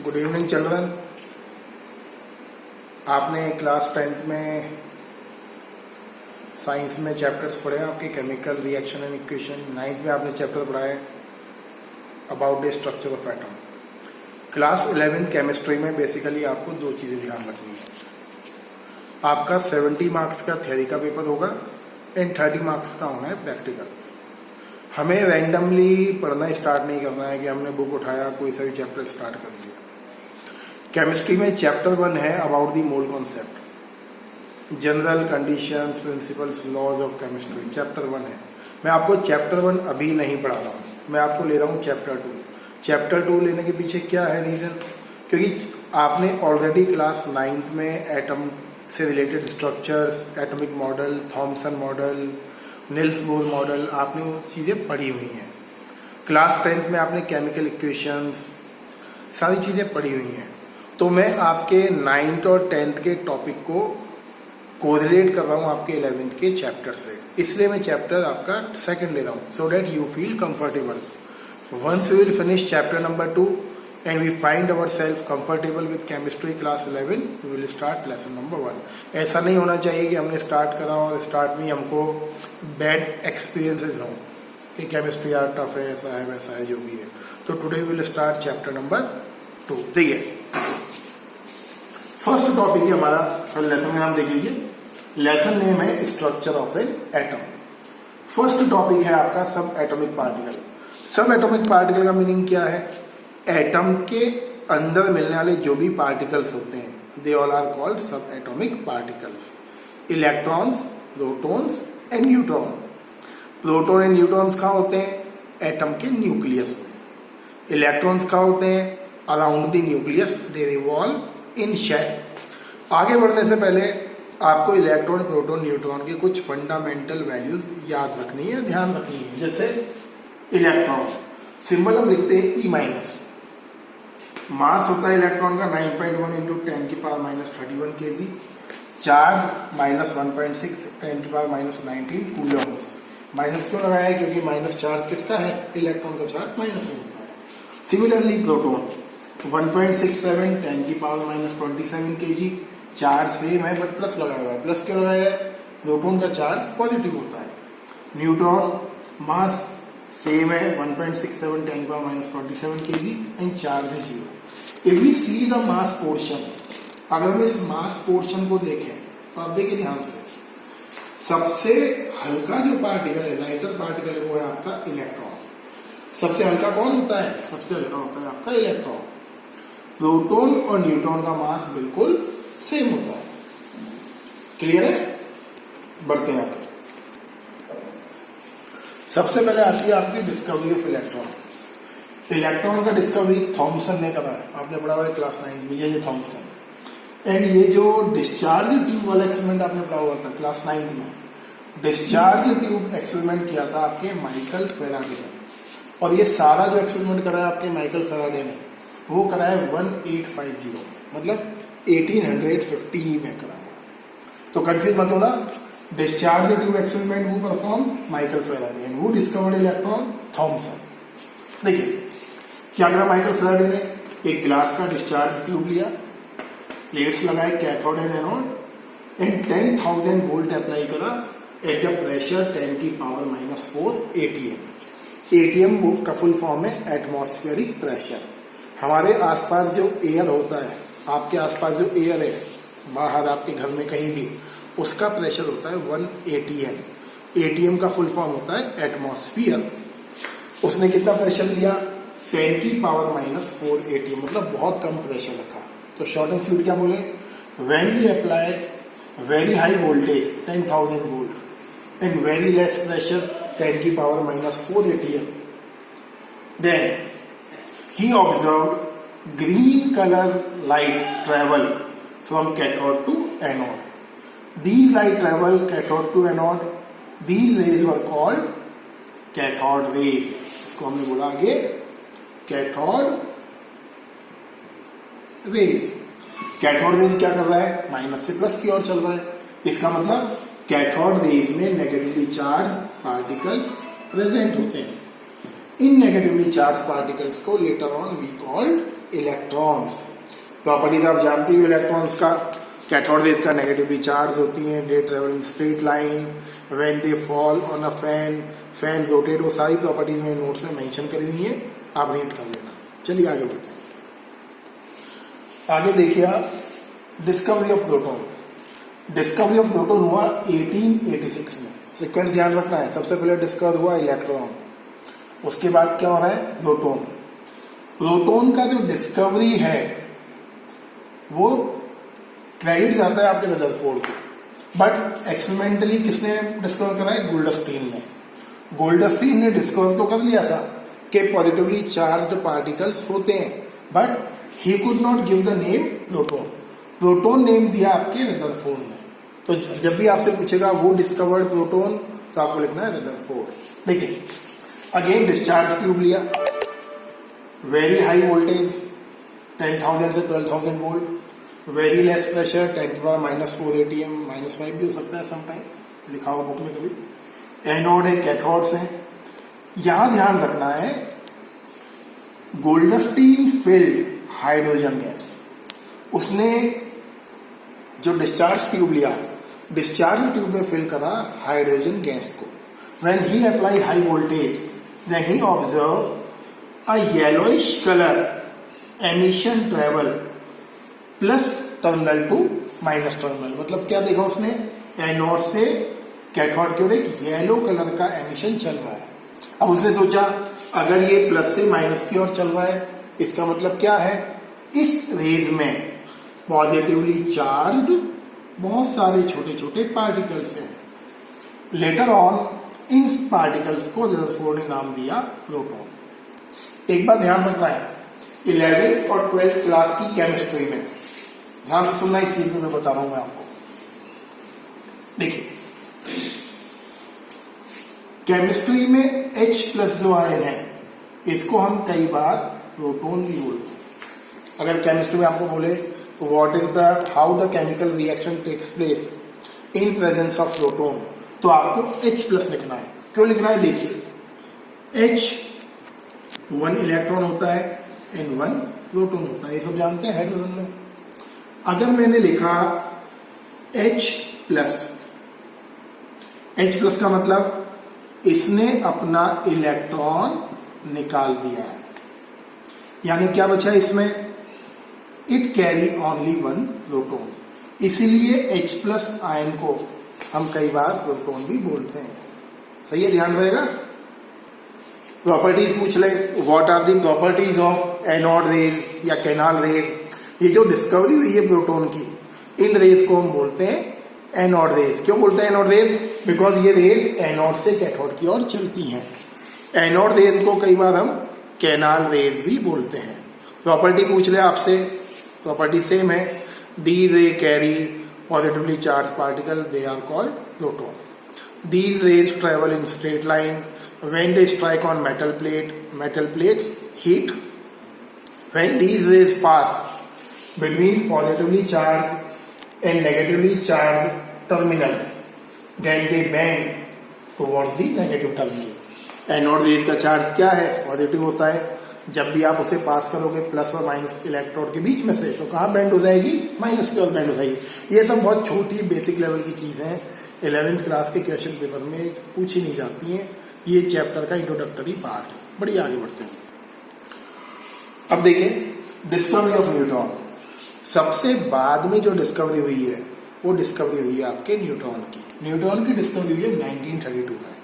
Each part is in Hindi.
Good evening children. आपने क्लास 10th में साइंस में चैप्टर्स पढ़े हैं आपके chemical reaction and equation. 9th में आपने चैप्टर पढ़ा है about the structure of atom. Class 11th chemistry में बेसिकली आपको दो चीज़ें ध्यान रखनी है। आपका 70 मार्क्स का थ्योरी का पेपर होगा एंड 30 मार्क्स का होना है प्रैक्टिकल। हमें रैंडमली पढ़ना स्टार्ट नहीं करना है कि हमने बुक उठाया कोई सा भी चैप्टर स्टार्ट कर दिया। केमिस्ट्री में चैप्टर 1 है about the mole concept, general conditions, principles, laws of chemistry. Chapter 1 है। मैं आपको चैप्टर 1 अभी नहीं पढ़ा रहा हूँ, मैं आपको ले रहा हूँ चैप्टर 2। चैप्टर 2 लेने के पीछे क्या है रीजन? क्योंकि आपने ऑलरेडी क्लास 9th में एटम से related structures, atomic model, Thompson model, Nils Bohr model, आपने वो चीज़ें पढ़ी हुई हैं। क्लास 10th में आपने केमिकल इक्वेशंस, सारी चीज़ें पढ़ी हुई हैं। तो मैं आपके 9th और 10th के टॉपिक को कोरिलेट कर रहा हूँ आपके 11th के चैप्टर से, इसलिए मैं चैप्टर आपका 2nd ले रहा हूँ, so that you feel comfortable. Once we will finish chapter number 2 and we find ourselves comfortable with chemistry class 11, we will start lesson number 1. ऐसा नहीं होना चाहिए कि हमने स्टार्ट करा और स्टार्ट में हमको बैड एक्सपीरियंसेस हों कि केमिस्ट्री यार टफ है, ऐसा है वैसा है, जो भी है। तो today will start chapter number 2। देखिए फर्स्ट टॉपिक है हमारा, लेसन का नाम देख लीजिए। लेसन नेम है structure of an atom. First topic है आपका सब एटॉमिक पार्टिकल। सब एटॉमिक पार्टिकल का मीनिंग क्या है? एटम के अंदर मिलने वाले जो भी पार्टिकल्स होते हैं, दे ऑल आर कॉल्ड सब atomic particles. Electrons, protons and neutron. Proton and neutrons कहाँ होते हैं? एटम के न्यूक्लियस में। इलेक्ट्रॉन्स कहाँ होते हैं? Around the nucleus, they revolve in shell. आगे बढ़ने से पहले आपको इलेक्ट्रॉन, प्रोटॉन, न्यूट्रॉन के कुछ फंडामेंटल वैल्यूज याद रखनी है, ध्यान रखनी है। जैसे इलेक्ट्रॉन सिंबल हम लिखते हैं E-। मास होता है इलेक्ट्रॉन का 9.1 इंटू 10 की पावर -31 kg। चार्ज -1.6 10 की पावर -19 कूलम्स। माइनस क्यों लगाया है? क्योंकि माइनस चार्ज किसका है? इलेक्ट्रॉन का चार्ज माइनस में होता है। सिमिलरली प्रोटॉन 1.67 10 की पावर -27 kg। चार्ज सेम है बट प्लस लगाया हुआ है। प्लस क्यों लगाया है? प्रोटॉन का चार्ज पॉजिटिव होता है। न्यूट्रॉन मास सेम है 1.67 10 की पावर -27 kg एंड चार्ज है 0। If we see the mass portion, अगर हम इस मास पोर्शन को देखें तो आप देखिए ध्यान से, सबसे हल्का जो पार्टिकल है, लाइटर पार्टिकल है, वो है आपका इलेक्ट्रॉन। सबसे हल्का कौन होता है? सबसे हल्का होता है आपका इलेक्ट्रॉन। प्रोटॉन और न्यूट्रॉन का मास बिल्कुल सेम होता है। क्लियर है? बढ़ते हैं आगे। सबसे पहले आती है आपकी डिस्कवरी ऑफ इलेक्ट्रॉन। इलेक्ट्रॉन का डिस्कवरी थॉमसन ने करा है, आपने पढ़ा हुआ है क्लास 9 में, ये थॉमसन। एंड ये जो डिस्चार्ज ट्यूब वाला एक्सपेरिमेंट आपने पढ़ा हुआ था क्लास 9 में, डिस्चार्ज ट्यूब एक्सपेरिमेंट किया था आपके माइकल फेराडे ने। और ये सारा जो एक्सपेरिमेंट करा है आपके माइकल फेराडे ने, वो करा है 1850, मतलब 1850 में करा। तो कंफ्यूज मत होना, डिस्चार्ज ट्यूब एक्सपेरिमेंट वो परफॉर्म माइकल फेराडे एंड वो डिस्कवर्ड इलेक्ट्रॉन थॉमसन। देखिए क्या करा माइकल फेराडे ने? एक ग्लास का डिस्चार्ज ट्यूब लिया, प्लेट्स लगाए cathode and anode and 10,000 volt apply करा एट द प्रेशर 10 की पावर -4 ATM। ATM का फुल फॉर्म है एटमॉस्फेरिक प्रेशर। हमारे आसपास जो एयर होता है, आपके आसपास जो एयर है बाहर आपके घर में कहीं भी, उसका प्रेशर होता है 1 ATM। ATM का फुल फॉर्म होता है एटमॉस्फियर। उसने कितना प्रेशर लिया? 10 की पावर -4 ATM, मतलब बहुत कम प्रेशर रखा। तो शॉर्ट एंड स्वीट क्या बोले? When we apply very high voltage 10,000 volt and very less pressure 10 की power -4 ATM, then he observe green colour light travel from cathode to anode. These light travel cathode to anode. These rays were called cathode rays. इसको हमने बोला आगे cathode rays. Cathode rays क्या कर रहा है? माइनस से प्लस की ओर चल रहा है। इसका मतलब कैथोड रेज में नेगेटिवली चार्ज पार्टिकल्स प्रेजेंट होते हैं। इन नेगेटिवली चार्ज पार्टिकल्स को later on we called electrons. Properties आप जानती हो इलेक्ट्रॉन्स का, कैथोड रेज का नेगेटिवली चार्ज होती हैं, they travel in straight line, when they fall on a fan, fan rotate, वो सारी प्रॉपर्टीज मेरे नोट्स में मेंशन करी हुई है, आप रीड कर लेना। चलिए आगे बढ़ते हैं। आगे देखिए आप, discovery of proton. Discovery of proton हुआ 1886 में। सीक्वेंस ध्यान रखना है, सबसे पहले डिस्कवर हुआ इलेक्ट्रॉन, उसके बाद क्या हो रहा है, प्रोटॉन। प्रोटॉन का जो डिस्कवरी है वो क्रेडिट जाता है आपके रदरफोर्ड को, बट एक्सपेरिमेंटली किसने डिस्कवर करा है, गोल्डस्टीन ने। गोल्डस्टीन ने डिस्कवर तो कर लिया था कि पॉजिटिवली चार्ज्ड पार्टिकल्स होते हैं, but he could not give the name proton. Proton name दिया आपके रदरफोर्ड ने। तो जब भी आपसे पूछेगा वो डिस्कवर्ड प्रोटॉन, तो आपको लिखना है रदरफोर्ड। देखिए अगेन डिस्चार्ज ट्यूब लिया, वेरी हाई वोल्टेज 10,000 से 12,000 volt, very less pressure 10⁻⁻4 atm, -5 भी हो सकता है समटाइम, लिखा हुआ बुक में कभी। एनोड है, कैथोड्स हैं। यहां ध्यान रखना है, गोल्डस्टीन फिल्ड हाइड्रोजन गैस। उसने जो डिस्चार्ज ट्यूब लिया, डिस्चार्ज ट्यूब में फिल करा हाइड्रोजन गैस को। When he apply high voltage, then he observe a yellowish colour emission travel plus terminal to minus terminal. मतलब क्या देखा उसने, एनोड से कैथोड की ओर एक येलो कलर का एमिशन चल रहा है। अब उसने सोचा अगर ये प्लस से माइनस की ओर चल रहा है, इसका मतलब क्या है, इस रेज में पॉजिटिवली चार्ज्ड बहुत सारे छोटे छोटे पार्टिकल्स हैं। लेटर ऑन इन पार्टिकल्स को रदरफोर्ड ने नाम दिया प्रोटॉन। एक बात ध्यान रखना है, 11th और 12th क्लास की केमिस्ट्री में ध्यान से सुनना, इस चीज में बता रहा हूं मैं आपको। देखिए केमिस्ट्री में H+ जो आयन है, इसको हम कई बार प्रोटॉन भी बोलते हैं। अगर केमिस्ट्री में आपको बोले what is the how the chemical reaction takes place in presence of proton, तो आपको H+ लिखना है। क्यों लिखना है, देखिए H 1 इलेक्ट्रॉन होता है एंड 1 प्रोटॉन होता है, ये सब जानते हैं हाइड्रोजन में। अगर मैंने लिखा H+, H+ का मतलब इसने अपना इलेक्ट्रॉन निकाल दिया है, यानी क्या बचा इसमें, इट कैरी ओनली 1 प्रोटॉन। इसीलिए H+ आयन को हम कई बार प्रोटॉन भी बोलते हैं। सही है, ध्यान रहेगा। प्रॉपर्टीज पूछ ले, what are the properties of anode rays या कैनाल रेज। ये जो डिस्कवरी हुई है प्रोटॉन की, इन रेज को हम बोलते हैं एनोड रेज। क्यों बोलते हैं एनोड रेज, बिकॉज ये रेज एनोड से कैथोड की ओर चलती हैं। एनोड रेज को कई बार हम कैनाल रेज भी बोलते हैं। प्रॉपर्टी पूछ ले आपसे, प्रॉपर्टी सेम है, these ray carry positively charged particle, they are called proton. These rays travel in straight line. When they strike on metal plates heat. When these rays pass between positively charged and negatively charged terminal, then they bend towards the negative terminal. Anode rays का चार्ज क्या है, पॉजिटिव होता है। जब भी आप उसे पास करोगे प्लस और माइनस इलेक्ट्रोड के बीच में से, तो कहाँ बैंड हो जाएगी, माइनस की ओर बैंड हो जाएगी। ये सब बहुत छोटी बेसिक लेवल की चीज़ हैं, 11th क्लास के क्वेश्चन पेपर में पूछी नहीं जाती हैं। ये चैप्टर का इंट्रोडक्टरी पार्ट है। बढ़िए, आगे बढ़ते हैं। अब देखिए डिस्कवरी ऑफ न्यूट्रॉन। सबसे बाद में जो डिस्कवरी हुई है वो डिस्कवरी हुई है आपके न्यूट्रॉन की। न्यूट्रॉन की डिस्कवरी हुई है 1932 में।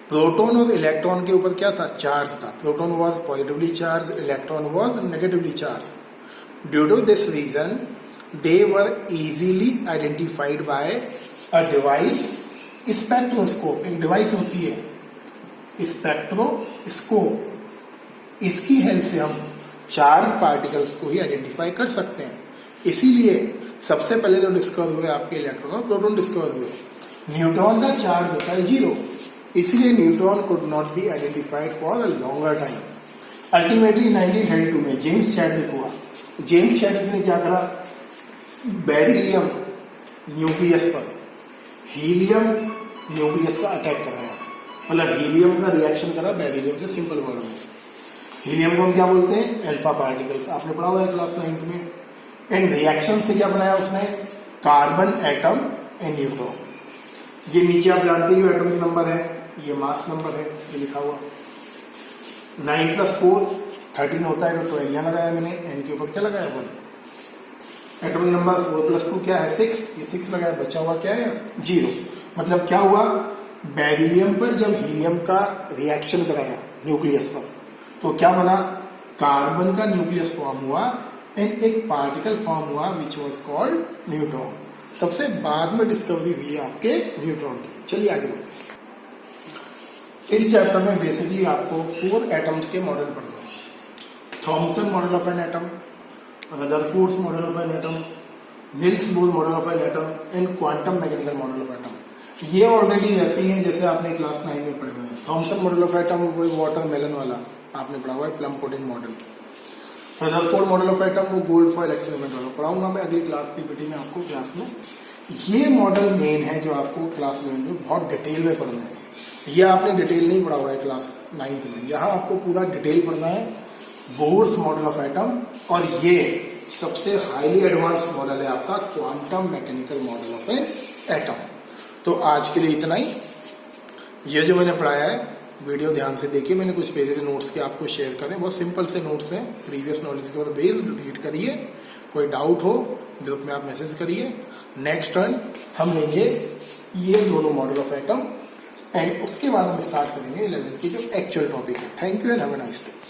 प्रोटॉन और इलेक्ट्रॉन के ऊपर क्या था, चार्ज था। Proton was positively charge, electron was negatively charge. Due to this reason they were easily identified by a device, spectroscope. एक डिवाइस होती है स्पेक्ट्रोस्कोप, इसकी हेल्प से हम चार्ज पार्टिकल्स को ही आइडेंटिफाई कर सकते हैं। इसीलिए सबसे पहले जो डिस्कवर हुए आपके इलेक्ट्रॉन और प्रोटॉन डिस्कवर हुए। न्यूट्रॉन का चार्ज होता है 0, इसलिए neutron could not be identified for a longer time. Ultimately 1932 में जेम्स चैडविक हुआ। जेम्स चैडविक ने क्या करा, बेरिलियम न्यूक्लियस पर हीलियम न्यूक्लियस का अटैक कराया, मतलब हीलियम का रिएक्शन करा बेरिलियम से। सिंपल वर्ड में हीलियम को हम क्या बोलते हैं, अल्फा पार्टिकल्स, आपने पढ़ा हुआ है क्लास 9th में। एंड रिएक्शन से क्या बनाया उसने, कार्बन एटम एंड न्यूट्रॉन। ये नीचे आप जानते ही एटॉमिक नंबर है, ये मास नंबर है, ये लिखा हुआ 9 + 4 13 होता है, तो 12 यहाँ लगाया मैंने, एन के ऊपर क्या लगाया 1। एटॉमिक नंबर 4 + 2 क्या है 6, ये 6 लगाया, बचा हुआ क्या है 0। मतलब क्या हुआ, बेरिलियम पर जब हीलियम का रिएक्शन कराया न्यूक्लियस पर, तो क्या बना, कार्बन का न्यूक्लियस फॉर्म हुआ एंड एक पार्टिकल फॉर्म हुआ विच वाज कॉल्ड न्यूट्रॉन। सबसे बाद में डिस्कवरी हुई है आपके न्यूट्रॉन की। चलिए आगे बढ़ते हैं। इस चैप्टर में बेसिकली आपको 4 एटम्स के मॉडल पढ़ना है। Thompson model of an atom, Rutherford's model of an atom, Nils Bohr model of an atom and quantum mechanical model of atom. ये ऑलरेडी ऐसे ही हैं जैसे आपने क्लास 9 में पढ़े हुए हैं। थॉमसन मॉडल ऑफ एटम वो वाटरमेलन वाला आपने पढ़ा हुआ है, plum pudding model. Rutherford model of atom वो गोल्ड फॉयल एक्सपेरिमेंट वाला पढ़ाऊंगा मैं अगली क्लास पीपीटी में आपको क्लास में। ये मॉडल मेन है जो आपको क्लास 11 में बहुत डिटेल में पढ़ना है। ये आपने डिटेल नहीं पढ़ा हुआ है क्लास 9th में, यहाँ आपको पूरा डिटेल पढ़ना है। बोर्स मॉडल ऑफ एटम, और ये सबसे हाईली एडवांस मॉडल है आपका quantum mechanical model of an atom. तो आज के लिए इतना ही। ये जो मैंने पढ़ाया है वीडियो ध्यान से देखिए, मैंने कुछ पेजेस नोट्स के आपको शेयर करें, बहुत सिंपल से नोट्स हैं, प्रीवियस नॉलेज के ऊपर बेस्ड, रीड करिए। कोई डाउट हो ग्रुप में आप मैसेज करिए। नेक्स्ट टर्न हम लेंगे ये दोनों मॉडल ऑफ एटम, एंड उसके बाद हम स्टार्ट करेंगे 11th की जो एक्चुअल टॉपिक है। Thank you and have a nice day.